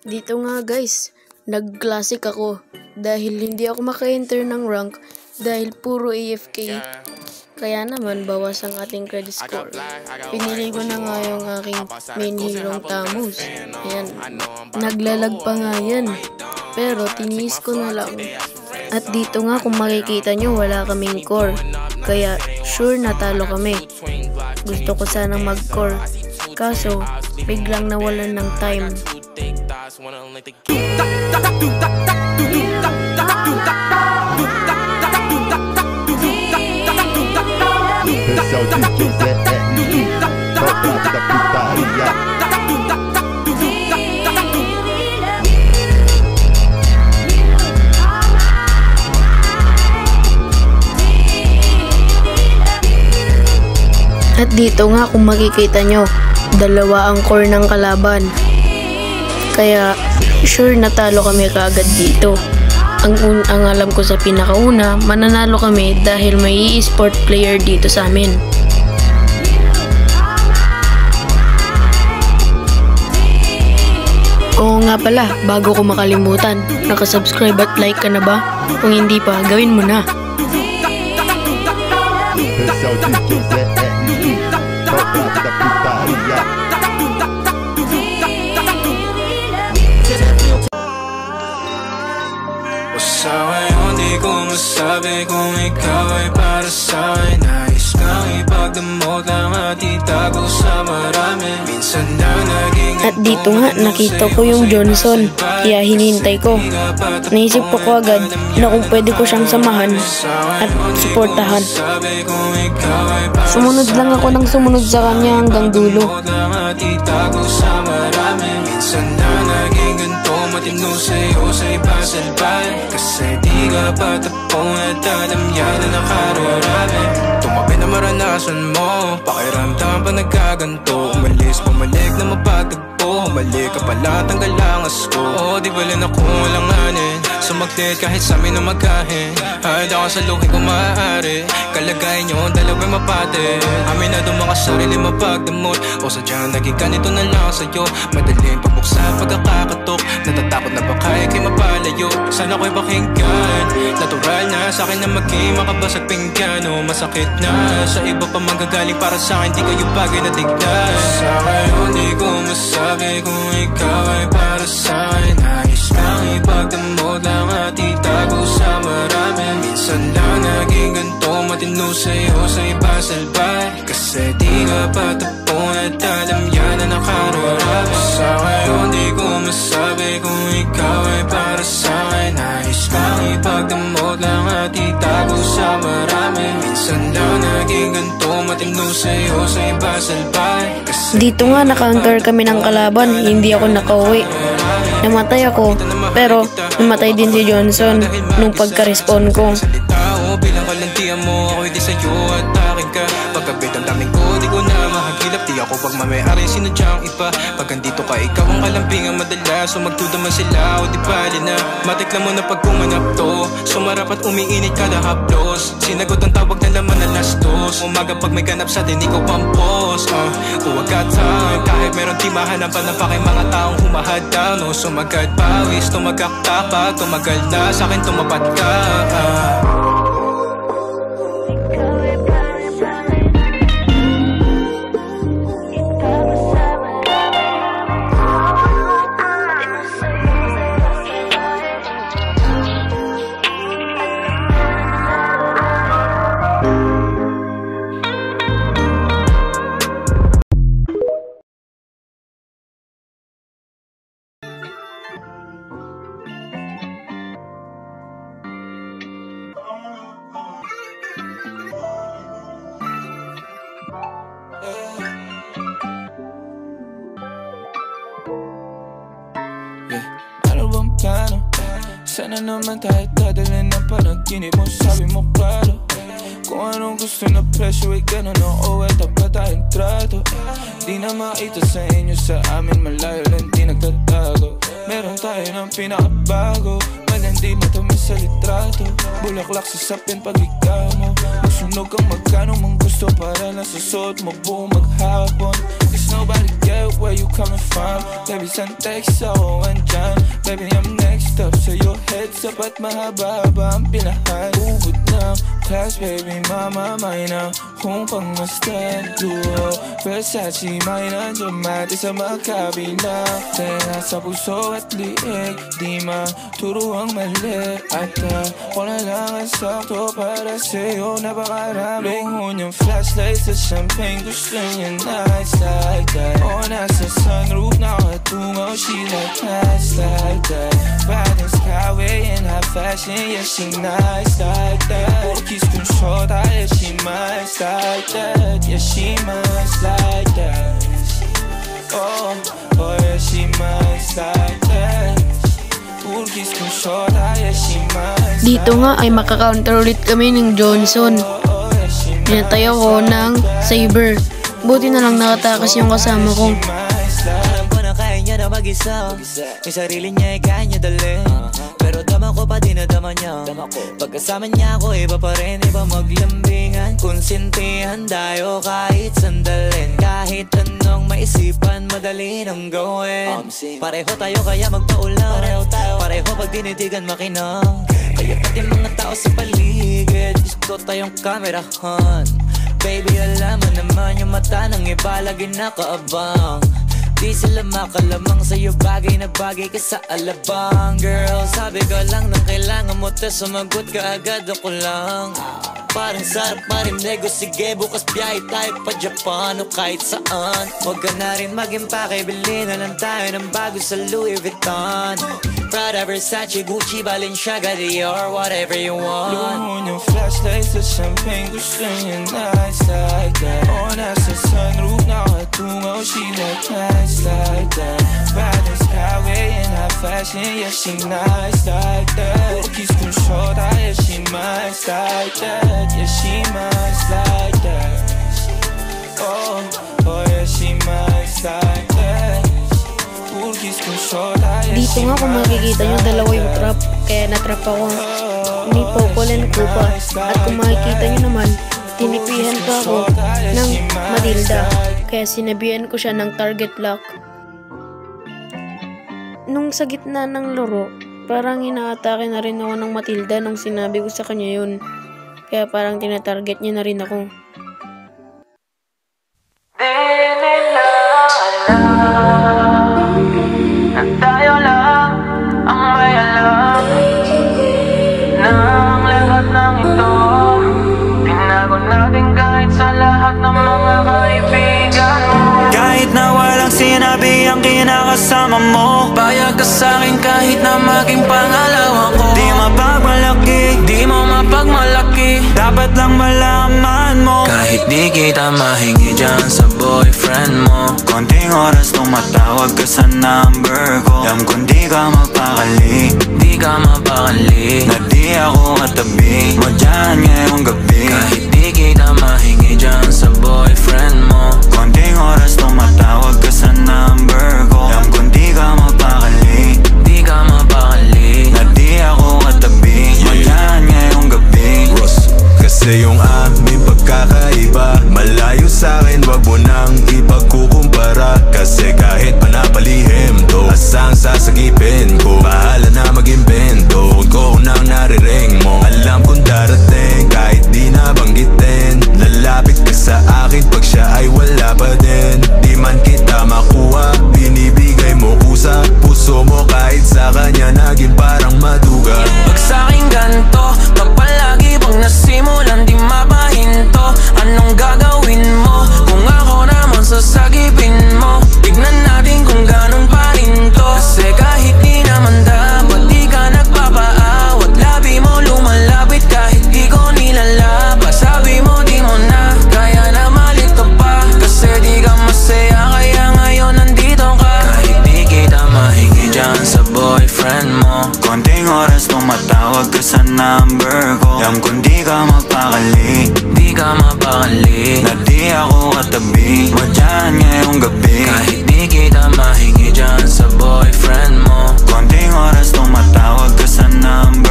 Dito nga guys, nag-classic ako dahil hindi ako maka-enter ng rank dahil puro AFK. Kaya naman bawas ang ating credit score. Pinili ko na nga yung aking main hero Tamus. Ayan, naglalag pa nga yan. Pero tiniis ko na lang. At dito nga kung makikita nyo wala kaming core. Kaya sure natalo kami. Gusto ko sanang mag-core. Kaso biglang nawalan ng time. Esse é o DJ Zé R.I. Toca da putaria. At dito nga kung makikita nyo, dalawa ang core ng kalaban. Kaya sure natalo kami kaagad dito. Ang alam ko sa pinakauna, mananalo kami dahil may e-sport player dito sa amin. Oo nga pala, bago ko makalimutan, nakasubscribe at like ka na ba? Kung hindi pa, gawin mo na. Esse é o DJ Zé R.I. Toca da putaria. Sa ngayon di ko masabi kung ikaw ay para sa'kin. Nais kang ipagdamot lang at itago sa marami. Minsan na naging at dito nga nakita ko yung Johnson, kaya hinintay ko. Naisip ko agad na kung pwede ko siyang samahan at suportahan. Sumunod lang ako ng sumunod sa kanya hanggang dulo. Minsan na naging ganito, matino sa'yo sa ipasalbay. Kasi di ka patapong at alam yan na nakararami. Tumabi na maranasan mo, pakiramdam pa nagkaganto. Umalis, pumalik na mapagtagpo. Humalik ka pala, tanggal ang asko. O di bala na kung walang anin, sumaglit kahit sa amin na magkahin. Hahid ako sa lukin kung maaari. Kalagay nyo, dalawa'y mapate. Amin na doon mga sarili mapagdamot. O sadyang naging ganito na lang sa'yo. Madaling pabuksa pagkakakatok. Natatakot na baka ikay mapalayo. Sana ko'y pakinggan. Natural na sa'kin na maging makabasag pinggan. O masakit na sa iba pa manggagaling para sa'kin. Di kayo bagay na tignan. Sa ngayon di ko masabi kung ikaw ay para sa'kin. Nais kang ipagdamot lang at itago sa marami. Minsan lang naging ganito, matino sa'yo sa ipasalbay. Kasi di ka patapon at alam yan na nakararami. Sa ngayon di ko masabi kung ikaw ay para sa'kin. Nais kang ipagdamot lang at itago sa marami. Minsan lang naging ganito, matino sa'yo sa ipasalbay. Dito nga naka-anchor kami ng kalaban, hindi ako nakauwi. Namatay ako, pero namatay din si Johnson nung pagka-respawn ko. Bilang kalantian mo, ako'y di sa'yo at akin ka. Pagkabit ang daming ko, di ko na mahagilap. Di ako pagmamayari, sinadyang iba. Pag andito ka, ikaw ang kalambingan madalas. So magtudaman sila o di bali na. Matikla mo na pag pumanap to. Sumarap at umiinit kada haplos. Sinagot ang tawag na laman na last dos. Umaga pag may ganap sa din, ikaw pang boss. Huwag ka time, kahit meron di mahanapan pa kay mga taong humahad down. No, sumagad pawis, tumagak tapag. Tumagal na sa'kin, tumapat ka. Sana naman tayo dadalhin ng panaginip mo. Sabi mo klaro kung anong gusto na presyo ay gano'n. Oo, at dapat tayong trato. Di na makita sa inyo, sa amin malayo lang di nagtatago. Meron tayo ng pinakabago. hindi matamis sa litrato. Bulaklak sa sapin pag ikaw mo. Masunog kang magkano mong gusto para lang sa suot mo buong maghapon. Cause nobody get where you coming from. Baby, send text ako andyan. Baby, I'm next up so your heads up at mahaba ba ang pinahan. Ubod ng class, baby, mama, mine na. Kung pangmastan, duo Versace, mine na dramatic sa magkabila. Tena sa puso at liig, di maturo ang mali. At ako na lang ang sakto para sa'yo. Napakarami Lingon yung flashlight sa champagne. Gusto niya nights like that. O nasa sunroof, nakatungaw. She like nights like that. Riding skyway in high fashion. Yeah, she nice like that. Porkis kung shota, yeah, she nice like that. Yeah, she nice like that. Oh, yeah, she nice like that. Porkis kung shota, yeah, she nice. Dito nga ay makaka-counter ulit kami ng Johnson. Pinatay ako ng Saber. Buti na lang nakatakas yung kasama ko. Alam ko na kaya niya na mag-isa. Yung sarili niya ay kaya niya dalhin. Pero dama ko pa dinadama niya. Pagkasama niya ako iba pa rin. Iba maglambingan, konsintihan tayo kahit sandalin. Kahit anong maisipan, madali nang gawin. Pareho tayo kaya magpaulan. Pareho pag dinitigan makinang. Kaya pati mga tao sa paligid gusto tayong kamerahan. Baby, alam mo naman yung mata ng iba lagi nakaabang. Di sila makalamang sa'yo, bagay na bagay ka sa alabang. Girl, sabi ko lang nang kailangan mo te, sumagot ka agad ako lang. Parang sarap marinig o sige bukas biyahe tayo pa Japan o kahit saan. Huwag ka na rin mag-impake, bilhin na lang tayo ng bago sa Louis Vuitton. Prada, Versace, Gucci, Balenciaga, Dior, whatever you want. Luhon yung flashlight sa champagne. Gusto niya nice like that. O nasa sunroof, nakatungaw. She like nice like that. Riding skyway in high fashion. Yeah, she nice like that. Porkis kung shota, yeah, she nice like that. Yeah, she nice like that. Oh, yeah, she nice like that. Dito nga kung makikita nyo, dalawa yung trap. Kaya natrap ako ni Popol and Kupa. At kung makikita nyo naman, tinipihan pa ako ng Matilda. Kaya sinabihan ko siya ng target lock. Nung sa gitna ng laro, parang inaatake na rin ako ng Matilda nung sinabi ko sa kanya yun. Kaya parang tinatarget niya na rin ako. Tayo lang ang may alam ng lahat ng ito. Tinago natin kahit sa lahat ng mga kaibigan mo. Kahit na walang sinabi ang kinakasama mo, Payag ka sa'kin kahit na maging pangalawa ko. di mapagmalaki, Di mo mapagmalaki, dapat lang malaman mo. kahit di kita mahingi dyan sa boyfriend mo. Konting oras tumatawag ka sa number ko. Alam kong di ka magpakali, Di ka mapakali, na di ako katabi mo dyan ngayong gabi. kahit di kita mahingi dyan sa boyfriend mo. Konting oras tumatawag ka sa number ko. Alam kong di ka magpakali, Di ka mapakali, na di ako katabi mo dyan ngayong gabi. Kasi yung aming pagkakaiba malayo sa'kin, wag mo nang ipagkukumpara. Kasi kahit panapalihim to, asang sasagipin ko, bahala na mag-invento. Huwag ko nang nariring mo, alam kong darating kahit di nabanggitin. Lalapit ka sa akin pag siya ay wala pa din. Di man kita makuha, binibigay mo kusa. Puso mo kahit sa kanya naging parang maduga. Pag sa'king ganto, kapalagi pag nasimulan di mapahinto. Anong gagawin mo kung ako naman sasagipin mo? Tignan natin kung ganun pa rin to. Kasi kahit di naman dapat di ka nagpapaawat. Labi mo lumalapit kahit di ko nilalaba. Sabi mo di mo na kaya na malito pa. Kasi di ka masaya kaya ngayon nandito ka. Kahit di kita mahingi dyan sa boyfriend mo. Konting oras tumatawag ka sa number ko. Alam kong di ka magpakali, Di ka mapakali, na di ako katabi mo dyan ngayong gabi. kahit di kita mahingi dyan sa boyfriend mo. Konting oras tumatawag ka sa na ang